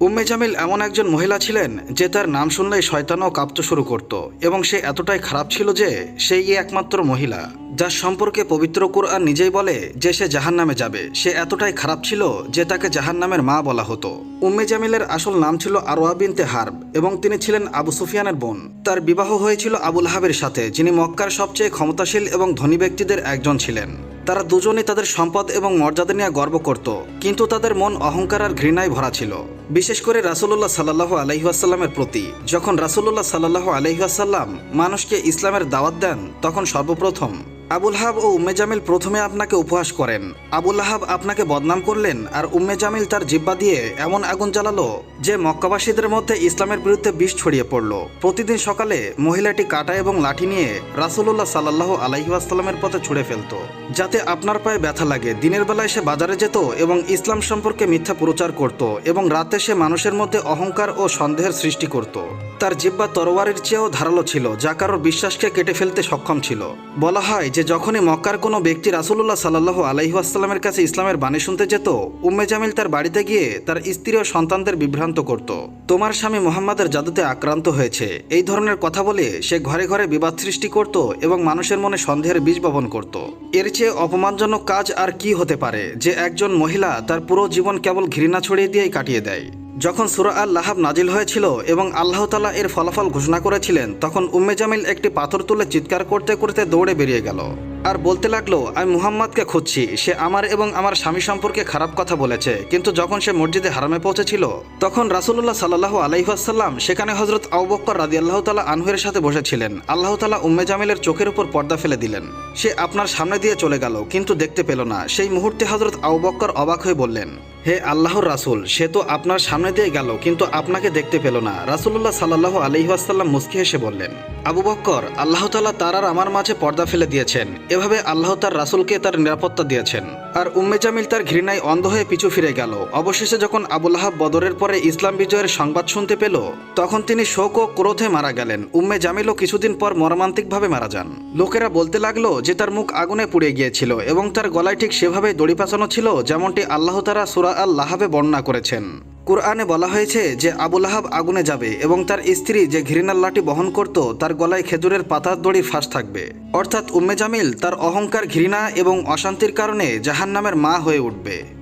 উম্মে জামিল এমন একজন মহিলা ছিলেন যে তার নাম শুনলেই শয়তানও কাঁপতে শুরু করত এবং সে এতটাই খারাপ ছিল যে সেই একমাত্র মহিলা যার সম্পর্কে পবিত্র কুরআন নিজেই বলে যে সে জাহান্নামে যাবে। সে এতটাই খারাপ ছিল যে তাকে জাহান্নামের মা বলা হতো। উম্মে জামিলের আসল নাম ছিল আরওয়া বিনতে হারব এবং তিনি ছিলেন আবু সুফিয়ানের বোন। তার বিবাহ হয়েছিল আবু লাহাবের সাথে, যিনি মক্কার সবচেয়ে ক্ষমতাশীল এবং ধনী ব্যক্তিদের একজন ছিলেন। তারা দুজনেই তাদের সম্পদ এবং মর্যাদা নিয়ে গর্ব করত, কিন্তু তাদের মন অহংকার আর ঘৃণায় ভরা ছিল, বিশেষ করে রাসূলুল্লাহ সাল্লাল্লাহু আলাইহি ওয়াসাল্লামের প্রতি। যখন রাসূলুল্লাহ সাল্লাল্লাহু আলাইহি ওয়াসাল্লাম মানুষকে ইসলামের দাওয়াত দেন, তখন সর্বপ্রথম আবু লাহাব ও উম্মে জামিল প্রথমে আপনাকে উপহাস করেন। আবু লাহাব আপনাকে বদনাম করলেন আর উম্মে জামিল তার জিহ্বা দিয়ে এমন আগুন জ্বালালো যে মক্কাবাসীদের মধ্যে ইসলামের বিরুদ্ধে বিষ ছড়িয়ে পড়ল। প্রতিদিন সকালে মহিলাটি কাঁটা এবং লাঠি নিয়ে রাসূলুল্লাহ সাল্লাল্লাহু আলাইহি ওয়াসাল্লামের পথে ছুঁড়ে ফেলত, যাতে আপনার পায়ে ব্যথা লাগে। দিনের বেলায় সে বাজারে যেত এবং ইসলাম সম্পর্কে মিথ্যা প্রচার করত, এবং রাতে সে মানুষের মধ্যে অহংকার ও সন্দেহের সৃষ্টি করত। তার জিহ্বা তরোয়ারের চেয়েও ধারালো ছিল, যা কারোর বিশ্বাসকে কেটে ফেলতে সক্ষম ছিল। বলা হয় যে যখনই মক্কার কোনো ব্যক্তি রাসূলুল্লাহ সাল্লাল্লাহু আলাইহি ওয়াসাল্লামের কাছে ইসলামের বাণী শুনতে যেত, উম্মে জামিল তার বাড়িতে গিয়ে তার স্ত্রী ও সন্তানদের বিভ্রান্ত করত। তোমার স্বামী মুহাম্মাদের জাদুতে আক্রান্ত হয়েছে, এই ধরনের কথা বলে সে ঘরে ঘরে বিবাদ সৃষ্টি করত এবং মানুষের মনে সন্দেহের বীজ বপন করত। এর চেয়ে অপমানজনক কাজ আর কি হতে পারে যে একজন মহিলা তার পুরো জীবন কেবল ঘৃণা ছড়িয়ে দিয়েই কাটিয়ে দেয়। যখন সূরা আল লাহাব নাজিল হয়েছিল এবং আল্লাহ তাআলা এর ফলাফল ঘোষণা করেছিলেন, তখন উম্মে জামিল একটি পাথর তুলে চিৎকার করতে করতে দৌড়ে বেরিয়ে গেল আর বলতে লাগলো, আমি মুহাম্মাদকে খুঁজছি, সে আমার এবং আমার স্বামী সম্পর্কে খারাপ কথা বলেছে। কিন্তু যখন সে মসজিদে হারামে পৌঁছেছিল, তখন রাসূলুল্লাহ সাল্লাল্লাহু আলাইহি ওয়াসাল্লাম সেখানে হযরত আবু বকর রাদিয়াল্লাহু তাআলা আনহুর সাথে বসেছিলেন। আল্লাহ তাআলা উম্মে জামিলের চোখের উপর পর্দা ফেলে দিলেন। সে আপনার সামনে দিয়ে চলে গেল কিন্তু দেখতে পেল না। সেই মুহূর্তে হযরত আবু বকর অবাক হয়ে বললেন, হে আল্লাহর রাসূল, সে তো আপনার সামনে দিয়ে গেল কিন্তু আপনাকে দেখতে পেল না। রাসূলুল্লাহ সাল্লাল্লাহু আলাইহি ওয়াসাল্লাম মুস্কি হেসে বললেন, আবু বকর, আল্লাহ তাআলা তার আর আমার মাঝে পর্দা ফেলে দিয়েছেন। এভাবে আল্লাহ তার রাসূলকে তার নিরাপত্তা দিয়েছেন। আর উম্মে জামিল তার ঘৃণায় অন্ধ হয়ে পিছু ফিরে গেল। অবশেষে যখন আবু লাহাব বদরের পরে ইসলাম বিজয়ের সংবাদ শুনতে পেল, তখন তিনি শোক ও ক্রোধে মারা গেলেন। উম্মে জামিলও কিছুদিন পর মর্মান্তিকভাবে মারা যান। লোকেরা বলতে লাগলো যে তার মুখ আগুনে পুড়ে গিয়েছিল এবং তার গলায় ঠিক সেভাবে দড়ি পেঁচানো ছিল, যেমনটি আল্লাহ তাআলা সূরা আল লাহাবে বর্ণনা করেছেন। কুরআনে বলা হয়েছে যে আবু লাহাব আগুনে যাবে এবং তার স্ত্রী যে ঘৃণার লাঠি বহন করত, তার গলায় খেজুরের পাতার দড়ির ফাঁস থাকবে। অর্থাৎ উম্মে জামিল তার অহংকার, ঘৃণা এবং অশান্তির কারণে জাহান্নামের মা হয়ে উঠবে।